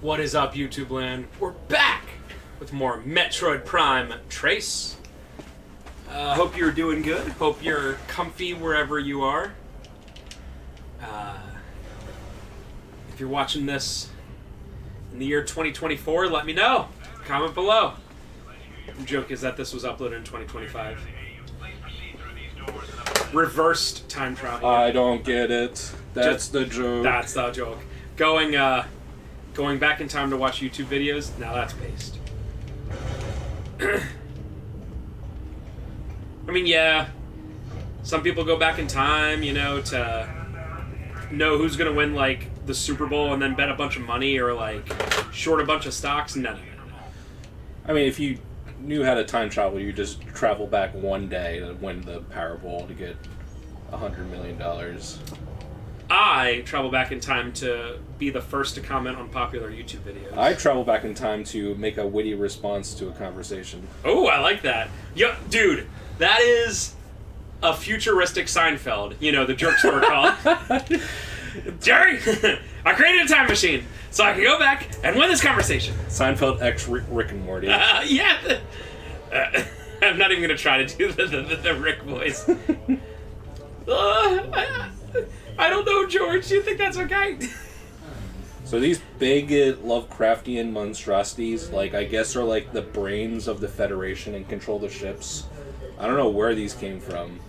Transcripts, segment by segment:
What is up, YouTube land? We're back with more Metroid Prime Trace. Hope you're doing good. Hope you're comfy wherever you are. If you're watching this in the year 2024, let me know. Comment below. The joke is that this was uploaded in 2025. Reversed time travel. I don't get it. That's the joke. That's the joke. Going back in time to watch YouTube videos, now that's based. I mean, yeah, some people go back in time, you know, to know who's going to win, like, the Super Bowl and then bet a bunch of money or, like, short a bunch of stocks. No. I mean, if you knew how to time travel, you just travel back one day to win the Powerball to get $100 million. I travel back in time to be the first to comment on popular YouTube videos. I travel back in time to make a witty response to a conversation. Oh, I like that. Yo, dude, that is a futuristic Seinfeld. You know, the jerks were called. Jerry, I created a time machine so I can go back and win this conversation. Seinfeld x Rick and Morty. Yeah. I'm not even going to try to do the Rick voice. I don't know, George. Do you think that's okay? So these big Lovecraftian monstrosities, like, I guess are like the brains of the Federation and control the ships. I don't know where these came from.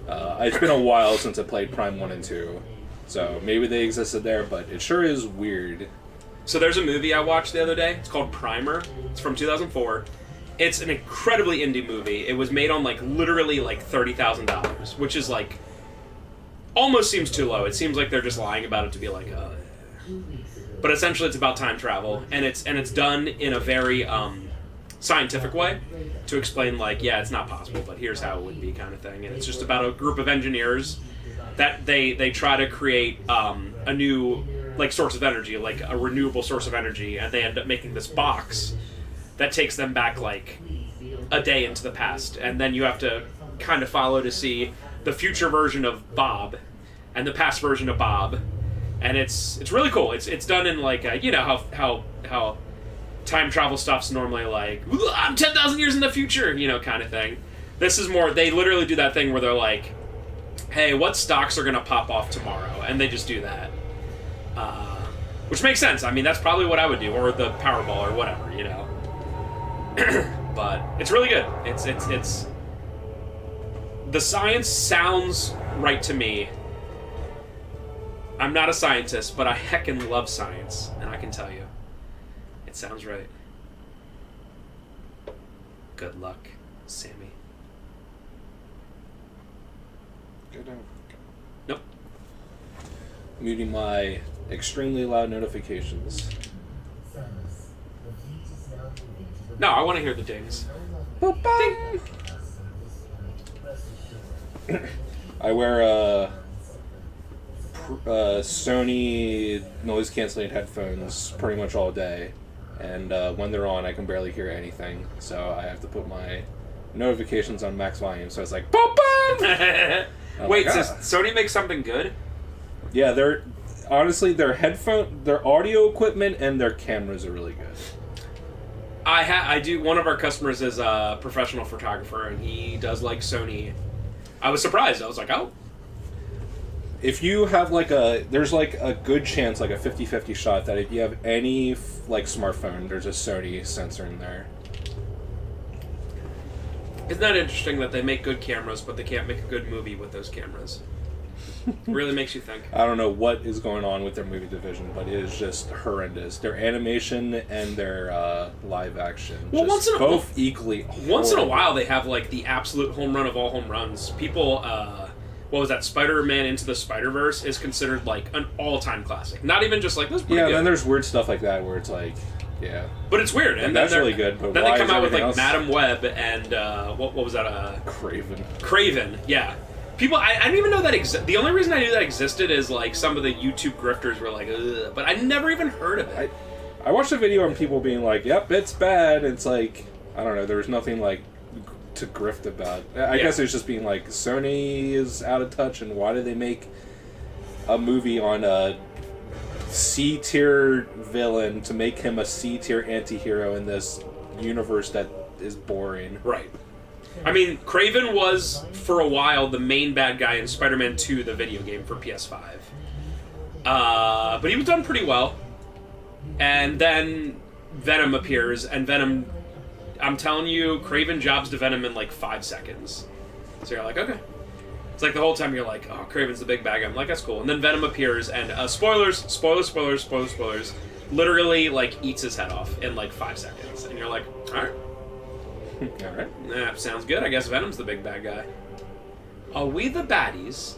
It's been a while since I played Prime 1 and 2. So maybe they existed there, but it sure is weird. So there's a movie I watched the other day. It's called Primer. It's from 2004. It's an incredibly indie movie. It was made on, like, literally, like, $30,000, which is, like, almost seems too low. It seems like they're just lying about it to be like, but essentially it's about time travel, and it's done in a very scientific way to explain, like, yeah, it's not possible, but here's how it would be, kind of thing. And it's just about a group of engineers that they try to create a new, like, source of energy, like a renewable source of energy, and they end up making this box that takes them back, like, a day into the past, and then you have to kind of follow to see the future version of Bob and the past version of Bob, and it's really cool. It's done in, like, you know how time travel stuff's normally like, I'm 10,000 years in the future, you know, kind of thing. This is more, they literally do that thing where they're like, hey, what stocks are gonna pop off tomorrow, and they just do that, which makes sense. I mean, that's probably what I would do, or the Powerball or whatever, you know. But it's really good. It's the science sounds right to me. I'm not a scientist, but I heckin' love science, and I can tell you, it sounds right. Good luck, Sammy. Nope. Muting my extremely loud notifications. No, I want to hear the dings. Ding. I wear a Sony noise-canceling headphones pretty much all day, and when they're on, I can barely hear anything, so I have to put my notifications on max volume, so it's like, boom, boom! Wait, does Sony make something good? Yeah, their audio equipment and their cameras are really good. I do. One of our customers is a professional photographer, and he does, like, Sony. I was surprised. I was like, oh. If you have, like, there's, like, a good chance, like a 50-50 shot that if you have any, like, smartphone, there's a Sony sensor in there. Isn't that interesting that they make good cameras, but they can't make a good movie with those cameras? Really makes you think. I don't know what is going on with their movie division, but it is just horrendous. Their animation and their live action, well, both equally horrible. Once in a while, they have, like, the absolute home run of all home runs. People, what was that? Spider-Man Into the Spider-Verse is considered, like, an all-time classic. Not even just like, this is pretty good. Yeah, then there's weird stuff like that where it's like, yeah. But it's weird. And that's really good. But then they come out with, like, else? Madam Web and, what was that? Craven, yeah. People, I didn't even know that existed. The only reason I knew that existed is, like, some of the YouTube grifters were like, ugh, but I never even heard of it. I watched a video on people being like, yep, it's bad. It's like, I don't know, there was nothing, like, to grift about. I guess it was just being like, Sony is out of touch, and why did they make a movie on a C tier villain to make him a C tier anti-hero in this universe that is boring. Right. I mean, Kraven was, for a while, the main bad guy in Spider-Man 2, the video game for PS5. But he was done pretty well. And then Venom appears, and Venom... I'm telling you, Kraven jobs to Venom in like 5 seconds. So you're like, okay. It's like the whole time you're like, oh, Kraven's the big bad guy. I'm like, that's cool. And then Venom appears, and spoilers, literally, like, eats his head off in like 5 seconds. And you're like, alright. Alright. Sounds good. I guess Venom's the big bad guy. Are we the baddies?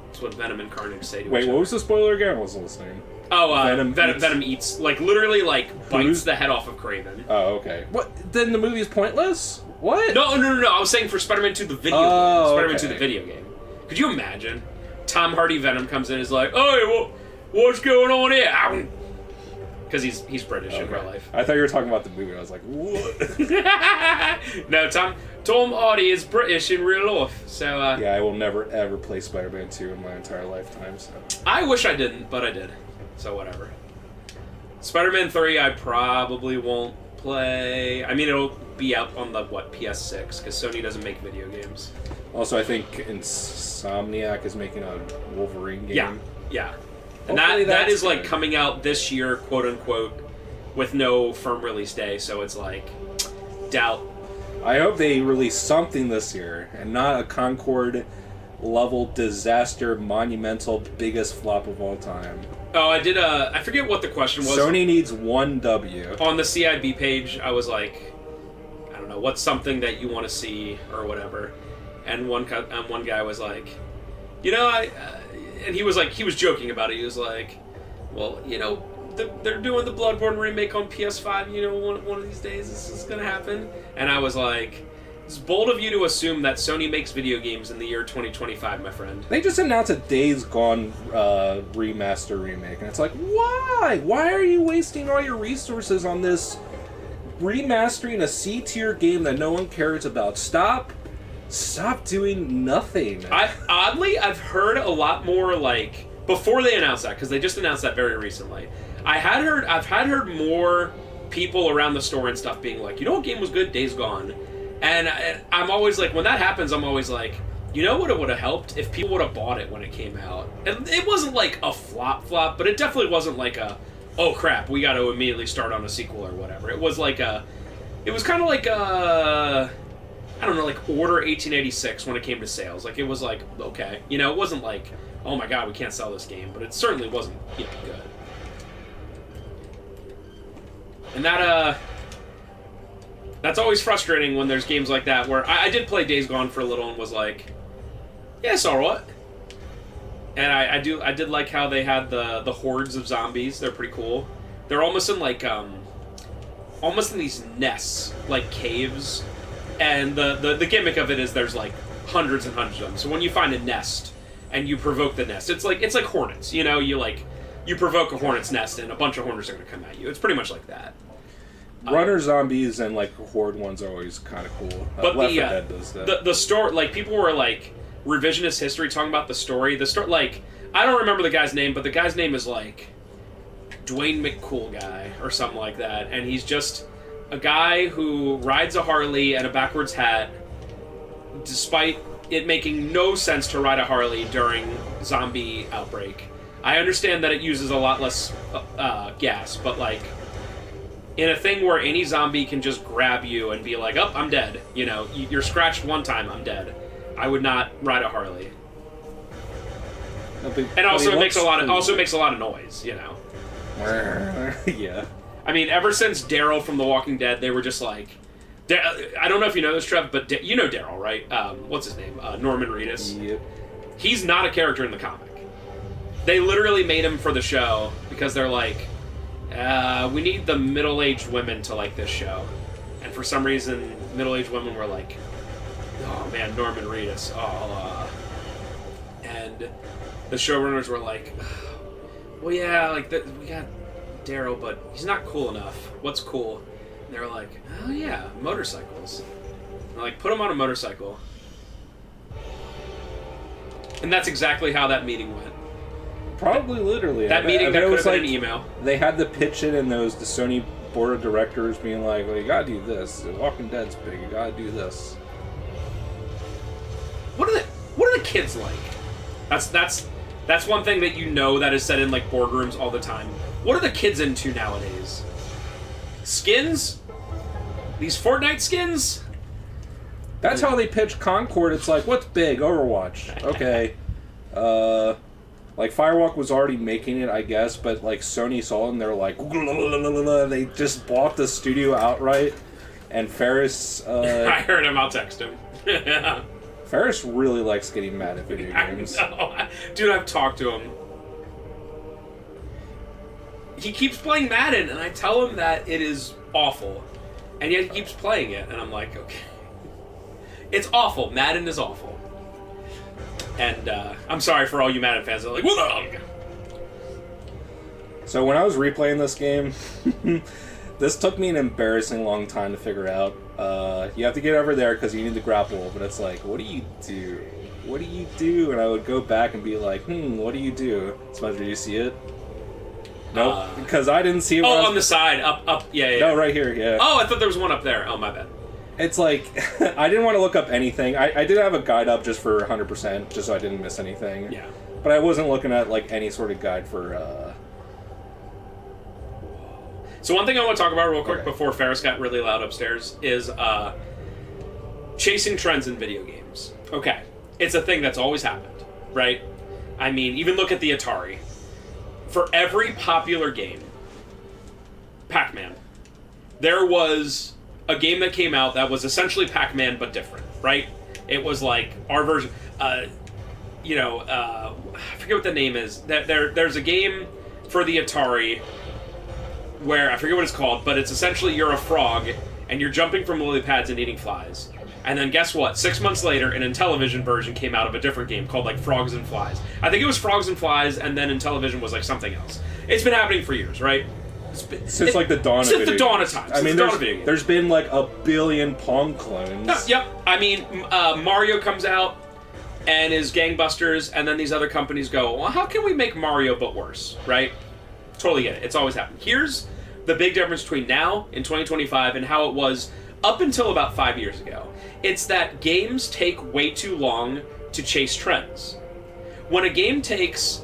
That's what Venom and Carnage say to each other. Wait, what was the spoiler again? I wasn't listening. Oh, Venom eats, like, literally, like, bites the head off of Kraven. Oh, okay. What? Then the movie's pointless? What? No. I was saying for Spider-Man 2, the video game. Spider-Man 2, the video game. Could you imagine? Tom Hardy Venom comes in and is like, oh, what's going on here? Because he's British in real life. I thought you were talking about the movie. I was like, what? No, Tom Hardy is British in real life. So yeah, I will never ever play Spider-Man 2 in my entire lifetime. So I wish I didn't, but I did. So whatever. Spider-Man 3, I probably won't play. I mean, it'll be out on the PS6 because Sony doesn't make video games. Also, I think Insomniac is making a Wolverine game. Yeah. And that is like coming out this year, quote unquote, with no firm release day. So it's like, doubt. I hope they release something this year and not a Concord level disaster, monumental, biggest flop of all time. Oh, I forget what the question was. Sony needs one W. On the CIB page, I was like, I don't know, what's something that you want to see or whatever. And one guy was like, you know, and he was joking about it. He was like, well, you know, they're doing the Bloodborne remake on PS5. You know, one of these days this is gonna happen. And I was like, it's bold of you to assume that Sony makes video games in the year 2025, my friend. They just announced a Days Gone remaster remake, and it's like, why? Why are you wasting all your resources on this remastering a C-tier game that no one cares about? Stop doing nothing. I've heard a lot more, like, before they announced that, because they just announced that very recently. I've heard more people around the store and stuff being like, you know what game was good? Days Gone. And I'm always like, when that happens, I'm always like, you know what it would have helped? If people would have bought it when it came out. And it wasn't like a flop, but it definitely wasn't like a, oh crap, we got to immediately start on a sequel or whatever. It was like it was kind of like I don't know, like Order 1886 when it came to sales. Like, it was like, okay. You know, it wasn't like, oh my god, we can't sell this game. But it certainly wasn't, you know, good. And that's always frustrating when there's games like that where I did play Days Gone for a little and was like, yeah, it's alright. And I did like how they had the hordes of zombies. They're pretty cool. They're almost in like almost in these nests, like caves. And the gimmick of it is there's like hundreds and hundreds of them. So when you find a nest and you provoke the nest, it's like hornets. You know, you provoke a hornet's nest and a bunch of hornets are going to come at you. It's pretty much like that. Runner zombies and like horde ones are always kind of cool. But Left 4 Dead does that. The story, like, people were like revisionist history talking about the story. The story, like, I don't remember the guy's name, but the guy's name is like Dwayne McCool guy or something like that, and he's just a guy who rides a Harley and a backwards hat, despite it making no sense to ride a Harley during zombie outbreak. I understand that it uses a lot less gas, but like, in a thing where any zombie can just grab you and be like, oh, I'm dead. You know, you're scratched one time, I'm dead. I would not ride a Harley. And also, it makes a lot of noise, you know. Yeah. I mean, ever since Daryl from The Walking Dead, they were just like, I don't know if you know this, Trev, but you know Daryl, right? What's his name? Norman Reedus. Yep. He's not a character in the comic. They literally made him for the show because they're like, we need the middle-aged women to like this show. And for some reason, middle-aged women were like, oh man, Norman Reedus. And the showrunners were like, well, yeah, like, we got Daryl, but he's not cool enough. What's cool? And they were like, oh yeah, motorcycles. And they're like, put him on a motorcycle. And that's exactly how that meeting went. Probably literally. That meeting that could have been like an email. They had the pitch in, and the Sony board of directors being like, well, you gotta do this. Walking Dead's big, you gotta do this. What are the kids like? That's one thing that you know that is said in like boardrooms all the time. What are the kids into nowadays? Skins? These Fortnite skins? That's how they pitch Concord. It's like, what's big? Overwatch. Okay. Like, Firewalk was already making it, I guess, but, like, Sony saw it and they're like, they just bought the studio outright, and Ferris... I heard him, I'll text him. Ferris really likes getting mad at video games. I know. Dude, I've talked to him. He keeps playing Madden, and I tell him that it is awful, and yet he keeps playing it, and I'm like, okay. It's awful. Madden is awful. And I'm sorry for all you Madden fans that are like, whoa! So when I was replaying this game, this took me an embarrassing long time to figure out. You have to get over there because you need to grapple, but it's like, what do you do? What do you do? And I would go back and be like, what do you do? Smudge, did you see it? Nope, because I didn't see it. Oh, on the side, up, yeah. No, right here, yeah. Oh, I thought there was one up there. Oh, my bad. It's like, I didn't want to look up anything. I did have a guide up just for 100%, just so I didn't miss anything. Yeah. But I wasn't looking at, like, any sort of guide for, So one thing I want to talk about real quick before Ferris got really loud upstairs is chasing trends in video games. Okay. It's a thing that's always happened, right? I mean, even look at the Atari. For every popular game, Pac-Man, there was a game that came out that was essentially Pac-Man but different, right? It was like our version. I forget what the name is. There's a game for the Atari where I forget what it's called, but it's essentially you're a frog and you're jumping from lily pads and eating flies. And then guess what? 6 months later, an Intellivision version came out of a different game called like Frogs and Flies. I think it was Frogs and Flies, and then Intellivision was like something else. It's been happening for years, right? Since like the dawn of Since the dawn of time. I mean, there's been like a billion Pong clones. Yep. I mean, Mario comes out and is gangbusters, and then these other companies go, well, how can we make Mario but worse, right? Totally get it. It's always happened. Here's the big difference between now in 2025 and how it was up until about 5 years ago. It's that games take way too long to chase trends. When a game takes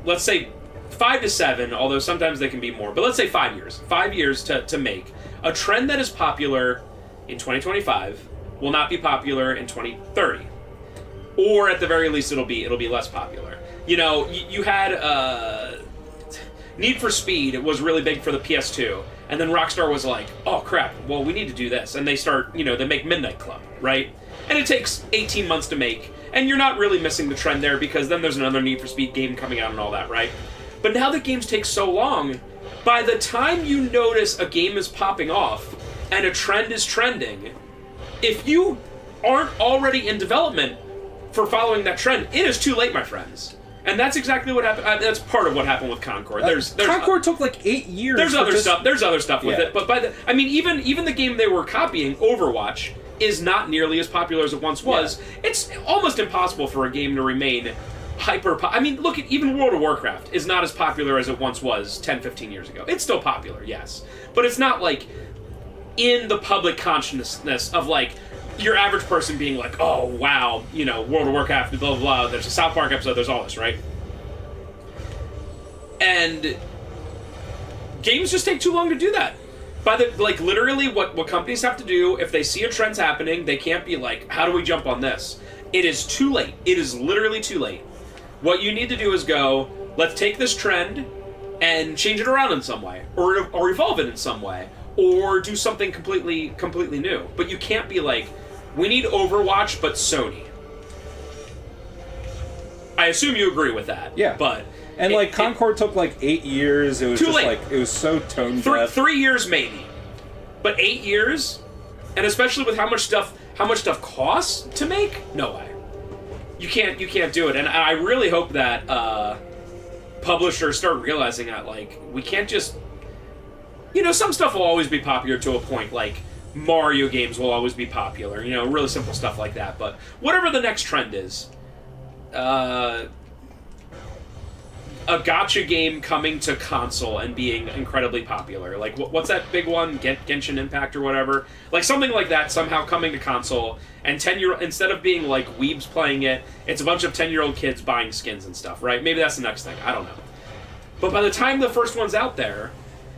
let's say 5 to 7, although sometimes they can be more, but let's say 5 years. 5 years to make. A trend that is popular in 2025 will not be popular in 2030. Or at the very least, it'll be less popular. You know, you had Need for Speed was really big for the PS2, and then Rockstar was like, oh crap, well we need to do this, and they start, they make Midnight Club, right? And it takes 18 months to make, and you're not really missing the trend there because then there's another Need for Speed game coming out and all that, right? But now that games take so long, by the time you notice a game is popping off and a trend is trending, if you aren't already in development for following that trend, it is too late, my friends. And that's exactly what happened. That's part of what happened with Concord. Concord took like 8 years. There's other stuff. There's other stuff with it. But even the game they were copying, Overwatch, is not nearly as popular as it once was. Yeah. It's almost impossible for a game to remain look at even World of Warcraft is not as popular as it once was 10, 15 years ago. It's still popular, yes, but it's not like in the public consciousness of like your average person being like, oh wow, World of Warcraft, blah blah blah. There's a South Park episode. There's all this, right? And games just take too long to do that. Literally, what companies have to do if they see a trend's happening, they can't be like, how do we jump on this? It is too late. It is literally too late. What you need to do is go, let's take this trend and change it around in some way, or evolve it in some way, or do something completely new. But you can't be like, we need Overwatch, but Sony. I assume you agree with that. Yeah. But Concord took like 8 years. It was just late. Like it was so tone deaf. 3 years maybe, but 8 years, and especially with how much stuff costs to make, no way. You can't do it. And I really hope that publishers start realizing that we can't just. Some stuff will always be popular to a point. Like Mario games will always be popular. Really simple stuff like that. But whatever the next trend is. a gacha game coming to console and being incredibly popular. Like, what's that big one? Genshin Impact or whatever? Like, something like that somehow coming to console, and instead of being, like, weebs playing it, it's a bunch of 10-year-old kids buying skins and stuff, right? Maybe that's the next thing. I don't know. But by the time the first one's out there,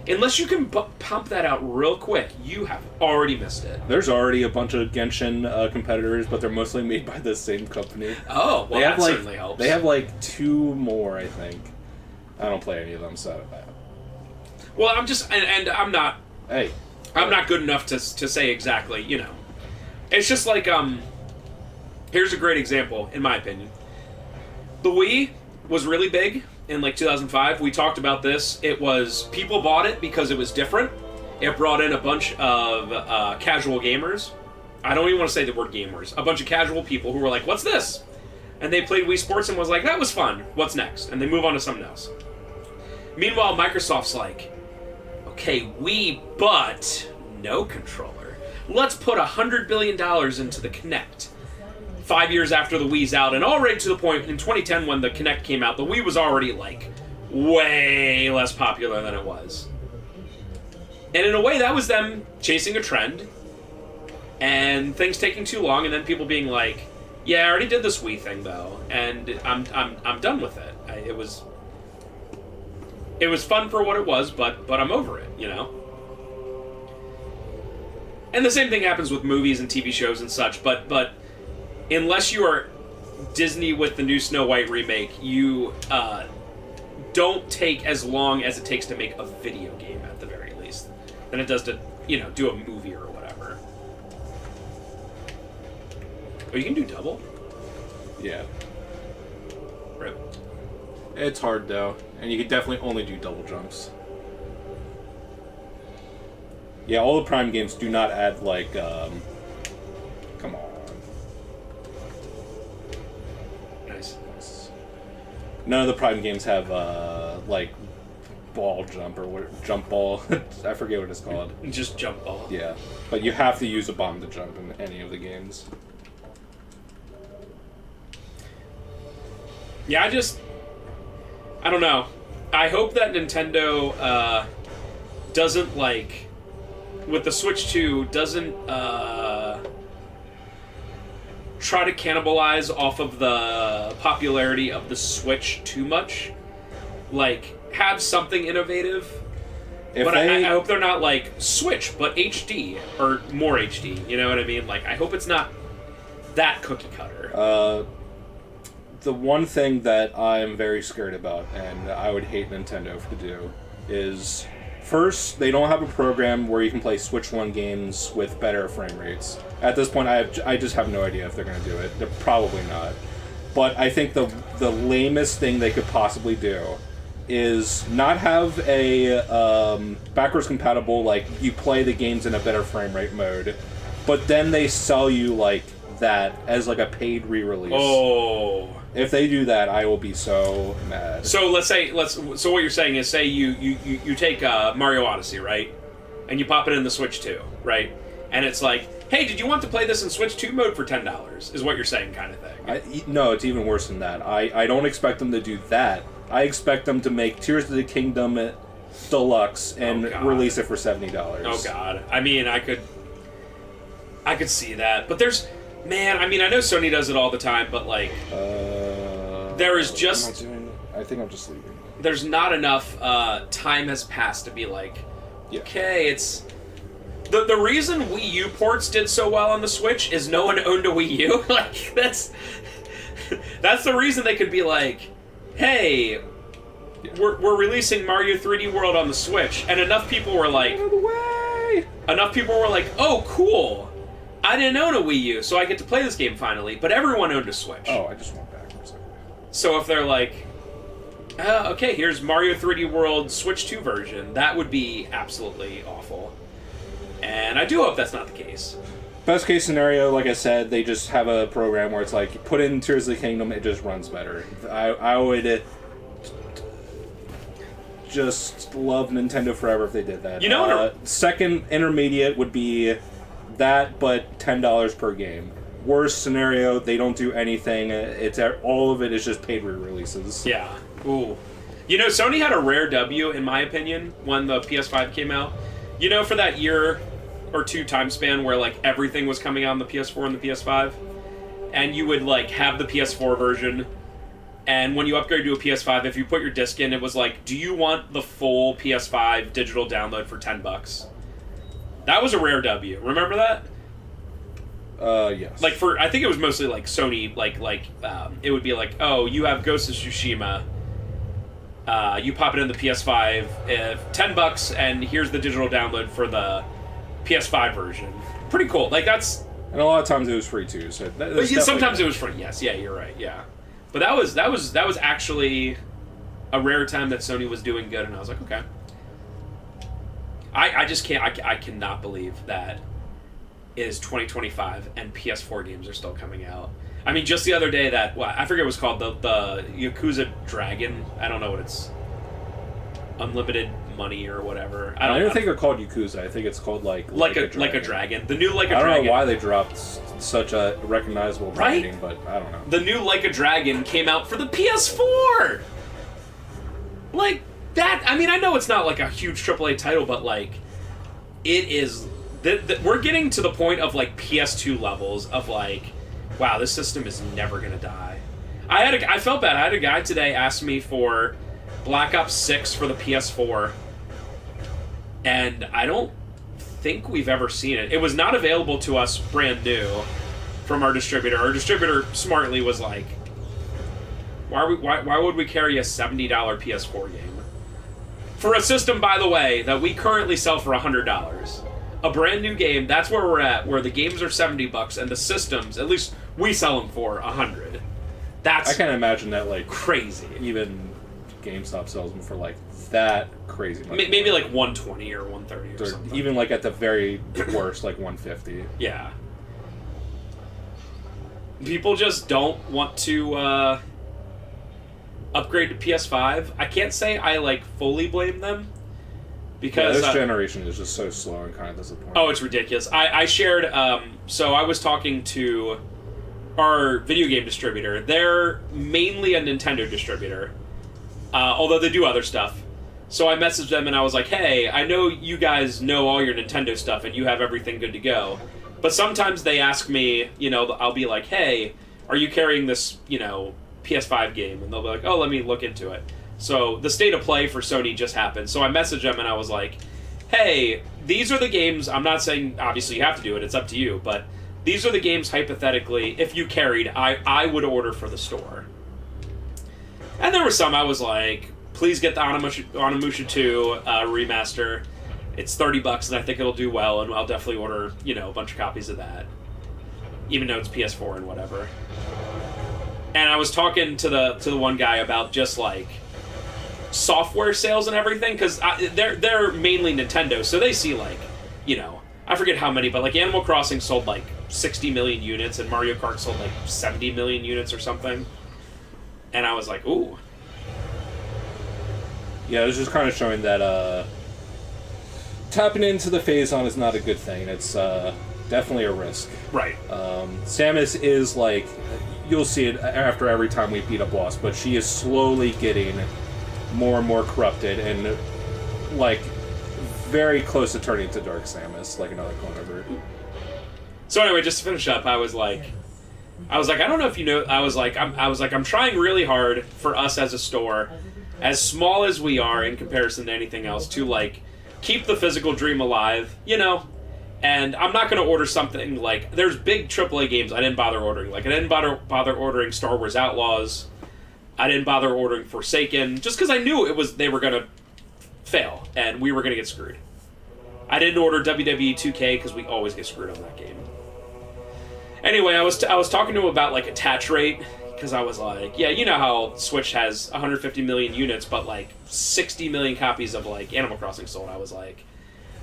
unless you can pump that out real quick, you have already missed it. There's already a bunch of Genshin competitors, but they're mostly made by the same company. Oh, well, that certainly helps. They have, like, 2 more, I think. I don't play any of them, so... Well, I'm just... And I'm not... Hey. I'm not good enough to say exactly, you know. It's just like, here's a great example, in my opinion. The Wii was really big in, like, 2005. We talked about this. It was... People bought it because it was different. It brought in a bunch of casual gamers. I don't even want to say the word gamers. A bunch of casual people who were like, what's this? And they played Wii Sports and was like, that was fun. What's next? And they move on to something else. Meanwhile, Microsoft's like, okay, Wii, but no controller. Let's put $100 billion into the Kinect. 5 years after the Wii's out, and already to the point, in 2010 when the Kinect came out, the Wii was already, like, way less popular than it was. And in a way, that was them chasing a trend, and things taking too long, and then people being like, yeah, I already did this Wii thing, though, and I'm done with it. It was fun for what it was, but I'm over it, you know? And the same thing happens with movies and TV shows and such, but unless you are Disney with the new Snow White remake, you don't take as long as it takes to make a video game, at the very least, than it does to, you know, do a movie or whatever. Oh, you can do double? Yeah. Rip. It's hard, though. And you can definitely only do double jumps. Yeah, all the Prime games do not add, like, Come on. Nice. None of the Prime games have, like, ball jump or what, jump ball. I forget what it's called. Just jump ball. Yeah. But you have to use a bomb to jump in any of the games. Yeah, I don't know. I hope that Nintendo doesn't, like, with the Switch 2, doesn't try to cannibalize off of the popularity of the Switch too much. Like, have something innovative. I hope they're not like, Switch, but HD, or more HD, you know what I mean? Like, I hope it's not that cookie cutter. The one thing that I'm very scared about, and I would hate Nintendo to do, is first, they don't have a program where you can play Switch 1 games with better frame rates. At this point, I just have no idea if they're going to do it. They're probably not. But I think the lamest thing they could possibly do is not have a backwards compatible, like, you play the games in a better frame rate mode, but then they sell you, like, that as, like, a paid re-release. Oh. If they do that, I will be so mad. So so what you're saying is, say you take Mario Odyssey, right? And you pop it in the Switch 2, right? And it's like, hey, did you want to play this in Switch 2 mode for $10? Is what you're saying, kind of thing. No, it's even worse than that. I don't expect them to do that. I expect them to make Tears of the Kingdom Deluxe and release it for $70. Oh, God. I mean, I could see that. But there's... Man, I mean, I know Sony does it all the time, but, like... there is just... I think I'm just leaving. There's not enough time has passed to be like, okay, it's... The reason Wii U ports did so well on the Switch is no one owned a Wii U. Like, that's the reason they could be like, hey, we're releasing Mario 3D World on the Switch, and enough people were like... Out of the way! Enough people were like, oh, cool! I didn't own a Wii U, so I get to play this game finally, but everyone owned a Switch. Oh, I just went back for a second. So if they're like, okay, here's Mario 3D World Switch 2 version, that would be absolutely awful. And I do hope that's not the case. Best case scenario, like I said, they just have a program where it's like, put in Tears of the Kingdom, it just runs better. I would just love Nintendo forever if they did that. You know, second intermediate would be that, but $10 per game. Worst scenario, they don't do anything. All of it is just paid re-releases. Yeah. Ooh. You know, Sony had a rare W, in my opinion, when the PS5 came out. You know, for that year or two time span where, like, everything was coming out on the PS4 and the PS5, and you would, like, have the PS4 version, and when you upgrade to a PS5, if you put your disc in, it was like, do you want the full PS5 digital download for $10? That was a rare W. Remember that? Yes. Like, I think it was mostly, like, Sony, it would be like, oh, you have Ghost of Tsushima, you pop it in the PS5, $10, and here's the digital download for the PS5 version. Pretty cool. Like, that's... And a lot of times it was free, too, so... Sometimes it was free, yes. Yeah, you're right, yeah. But that was actually a rare time that Sony was doing good, and I was like, okay. I just can't... I cannot believe that it is 2025 and PS4 games are still coming out. I mean, just the other day that... Well, I forget what it was called. The Yakuza Dragon. I don't know what it's... Unlimited Money or whatever. I don't think they're called Yakuza. I think it's called, like a Dragon. The new Like a Dragon. I don't know why they dropped such a recognizable branding, but I don't know. The new Like a Dragon came out for the PS4! Like, that... I mean, I know it's not, like, a huge AAA title, but, like, it is... we're getting to the point of, like, PS2 levels of, like, wow, this system is never gonna die. I felt bad. I had a guy today ask me for Black Ops 6 for the PS4, and I don't think we've ever seen it. It was not available to us brand new from our distributor. Our distributor smartly was like, why would we carry a $70 PS4 game? For a system, by the way, that we currently sell for $100. A brand new game, that's where we're at, where the games are $70 and the systems, at least we sell them for $100. That's I can't imagine that, like, crazy. Even GameStop sells them for, like, that crazy much. Maybe like $120 or $130 or something. Even, like, at the very worst, like $150. Yeah. People just don't want to upgrade to PS5. I can't say I, like, fully blame them. Because this generation is just so slow and kind of disappointing. Oh, it's ridiculous. I shared... so I was talking to our video game distributor. They're mainly a Nintendo distributor. Although they do other stuff. So I messaged them and I was like, hey, I know you guys know all your Nintendo stuff and you have everything good to go. But sometimes they ask me, you know, I'll be like, hey, are you carrying this, you know, PS5 game? And they'll be like, oh, let me look into it. So the state of play for Sony just happened. So I messaged them and I was like, hey, these are the games. I'm not saying, obviously, you have to do it. It's up to you. But these are the games, hypothetically, if you carried, I would order for the store. And there were some I was like, please get the Onimusha 2 remaster. It's $30 and I think it'll do well. And I'll definitely order, you know, a bunch of copies of that. Even though it's PS4 and whatever. And I was talking to the one guy about just, like, software sales and everything, because they're mainly Nintendo, so they see, like, you know, I forget how many, but, like, Animal Crossing sold, like, 60 million units, and Mario Kart sold, like, 70 million units or something. And I was like, ooh. Yeah, it was just kind of showing that, tapping into the phase-on is not a good thing. It's, definitely a risk. Right. Samus is, like, you'll see it after every time we beat a boss, but she is slowly getting more and more corrupted and, like, very close to turning into Dark Samus, like another clone of her. So anyway, just to finish up, I was like, I don't know if you know, I'm trying really hard for us as a store, as small as we are in comparison to anything else, to, like, keep the physical dream alive, you know? And I'm not going to order something like... There's big AAA games I didn't bother ordering. Like, I didn't bother ordering Star Wars Outlaws. I didn't bother ordering Forsaken. Just because I knew they were going to fail. And we were going to get screwed. I didn't order WWE 2K because we always get screwed on that game. Anyway, I was talking to him about, like, attach rate. Because I was like, yeah, you know how Switch has 150 million units, but, like, 60 million copies of, like, Animal Crossing sold. I was like...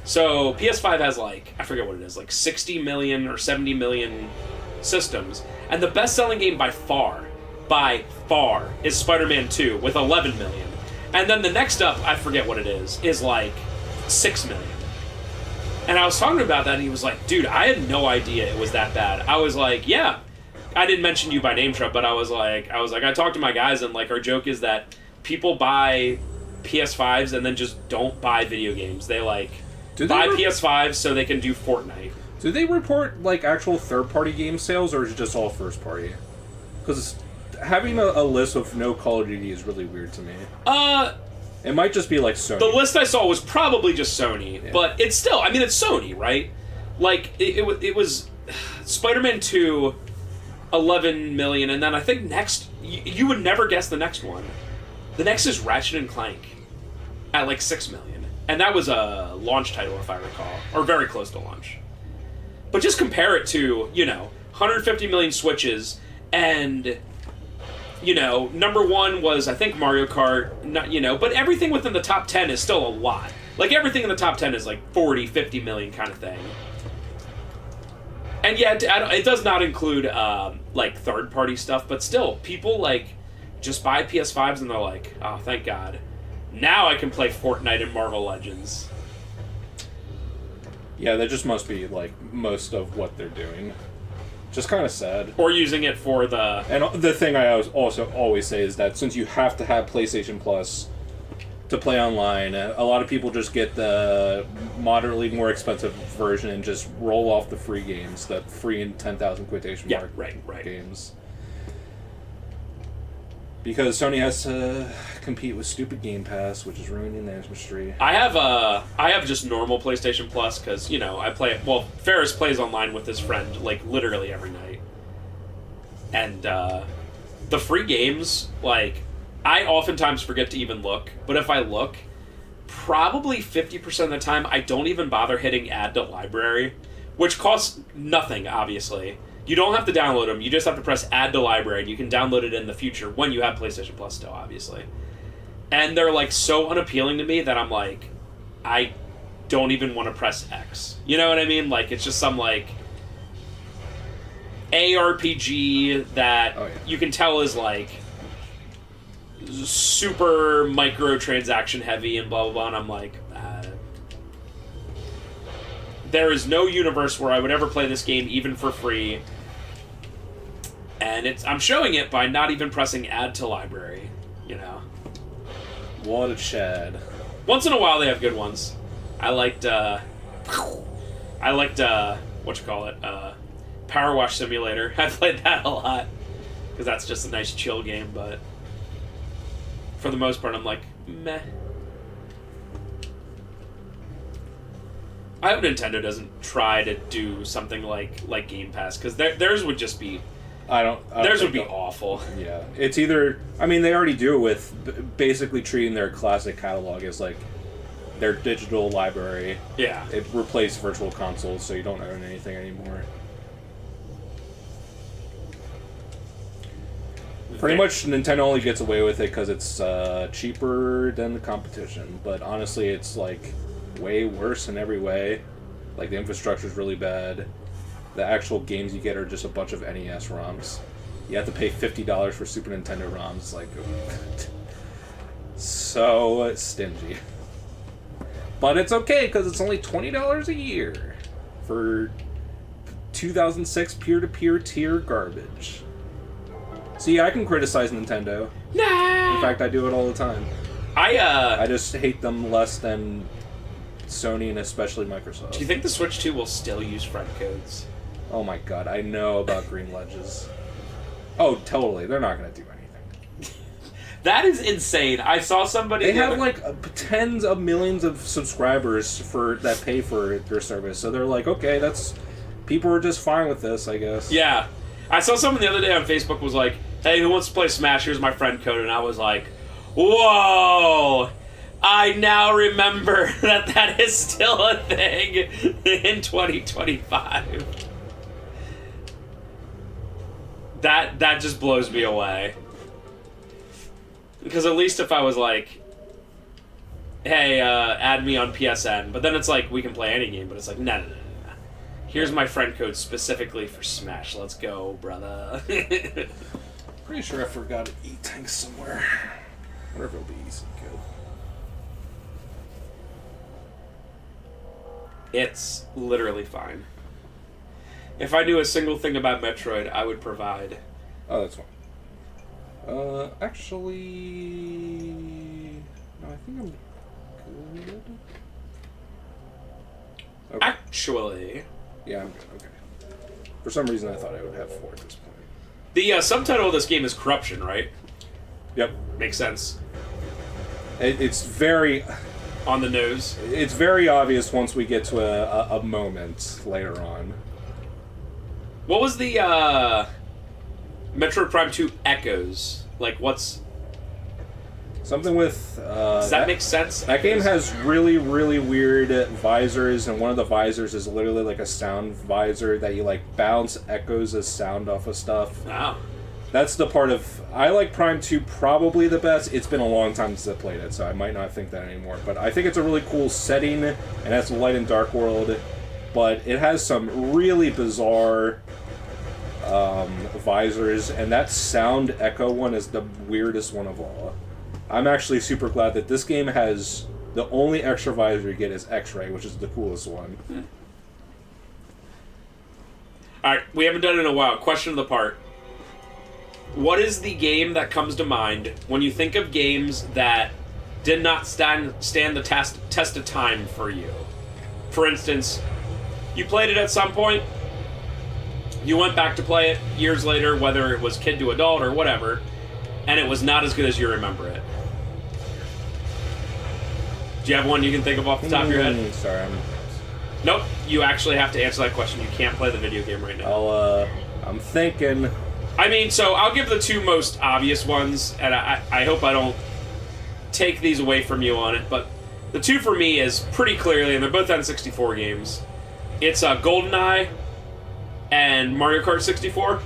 So, PS5 has, like, I forget what it is, like 60 million or 70 million systems. And the best-selling game by far, is Spider-Man 2 with 11 million. And then the next up, I forget what it is like 6 million. And I was talking about that, and he was like, dude, I had no idea it was that bad. I was like, yeah. I didn't mention you by name, Trump, but I was like, I talked to my guys, and, like, our joke is that people buy PS5s and then just don't buy video games. They like buy PS5s so they can do Fortnite. Do they report like actual third-party game sales, or is it just all first-party? Because having a list of no Call of Duty is really weird to me. It might just be like Sony. The list I saw was probably just Sony, but it's still, I mean, it's Sony, right? Like, it was Spider-Man 2, 11 million, and then I think next, you would never guess the next one. The next is Ratchet and Clank at like 6 million. And that was a launch title, if I recall, or very close to launch. But just compare it to, 150 million Switches, and, number one was, I think, Mario Kart, but everything within the top 10 is still a lot. Like, everything in the top 10 is like 40, 50 million kind of thing. And yeah, it does not include, like, third-party stuff, but still, people, like, just buy PS5s and they're like, oh, thank God. Now I can play Fortnite and Marvel Legends. Yeah, that just must be, like, most of what they're doing. Just kind of sad. Or using it for the... And the thing I also always say is that since you have to have PlayStation Plus to play online, a lot of people just get the moderately more expensive version and just roll off the free games, the free and 10,000 quotation mark right. games. Because Sony has to compete with stupid Game Pass, which is ruining the industry. I have just normal PlayStation Plus because I play it. Well, Ferris plays online with his friend like literally every night, and the free games, like, I oftentimes forget to even look. But if I look, probably 50% of the time I don't even bother hitting add to library, which costs nothing, obviously. You don't have to download them. You just have to press add to library, and you can download it in the future when you have PlayStation Plus still, obviously. And they're, like, so unappealing to me that I'm like, I don't even want to press X. You know what I mean? Like, it's just some, like, ARPG that you can tell is, like, super microtransaction heavy and blah, blah, blah. And I'm like, there is no universe where I would ever play this game even for free. And I'm showing it by not even pressing add to library, What a Chad. Once in a while they have good ones. I liked Power Wash Simulator. I played that a lot. Because that's just a nice chill game, but for the most part I'm like, meh. I hope Nintendo doesn't try to do something like Game Pass, because theirs would just be... Theirs would be awful. Yeah. It's either... I mean, they already do it with basically treating their classic catalog as, like, their digital library. Yeah. It replaced Virtual Consoles, so you don't own anything anymore. Pretty much Nintendo only gets away with it because it's cheaper than the competition. But honestly, it's, like, way worse in every way. Like, the infrastructure's really bad. The actual games you get are just a bunch of NES ROMs. You have to pay $50 for Super Nintendo ROMs. Like, so stingy. But it's okay, because it's only $20 a year for 2006 peer-to-peer tier garbage. See, I can criticize Nintendo. Nah! In fact, I do it all the time. I just hate them less than Sony and especially Microsoft. Do you think the Switch 2 will still use friend codes? Oh my god, I know about green ledges. Oh, totally. They're not going to do anything. That is insane. I saw somebody... They have, like, tens of millions of subscribers that pay for their service. So they're like, okay, people are just fine with this, I guess. Yeah. I saw someone the other day on Facebook was like, hey, who wants to play Smash? Here's my friend code. And I was like, whoa! I now remember that is still a thing in 2025. That just blows me away. Because at least if I was like, hey, add me on PSN, but then it's like, we can play any game, but it's like, no. Here's my friend code specifically for Smash. Let's go, brother. Pretty sure I forgot an E-Tank somewhere. I wonder if it'll be easy good. It's literally fine. If I knew a single thing about Metroid, I would provide. Oh, that's fine. Actually, no, I think I'm good. Okay. Actually, Yeah, I'm good. Okay. For some reason, I thought I would have 4 at this point. the subtitle of this game is Corruption, right? Yep. Makes sense. It's very... On the nose. It's very obvious once we get to a moment later on. What was the Metroid Prime 2 Echoes? Like, what's... Something with... Does that make sense? That game has really, really weird visors, and one of the visors is literally like a sound visor that you, like, bounce echoes of sound off of stuff. Wow. That's the part of... I like Prime 2 probably the best. It's been a long time since I played it, so I might not think that anymore. But I think it's a really cool setting, and has a light and dark world, but it has some really bizarre visors, and that sound echo one is the weirdest one of all. I'm actually super glad that this game has... The only extra visor you get is X-Ray, which is the coolest one. Alright, we haven't done it in a while. Question of the part. What is the game that comes to mind when you think of games that did not stand the test of time for you? For instance, you played it at some point, you went back to play it years later, whether it was kid to adult or whatever, and it was not as good as you remember it. Do you have one you can think of off the top of your head? Sorry, Nope. You actually have to answer that question. You can't play the video game right now. I'm thinking... I mean, so I'll give the 2 most obvious ones, and I hope I don't take these away from you on it, but the 2 for me is pretty clearly, and they're both N64 games. It's GoldenEye and Mario Kart 64.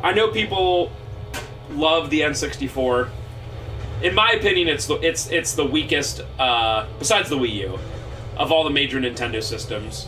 I know people love the N64. In my opinion, it's the weakest, besides the Wii U, of all the major Nintendo systems.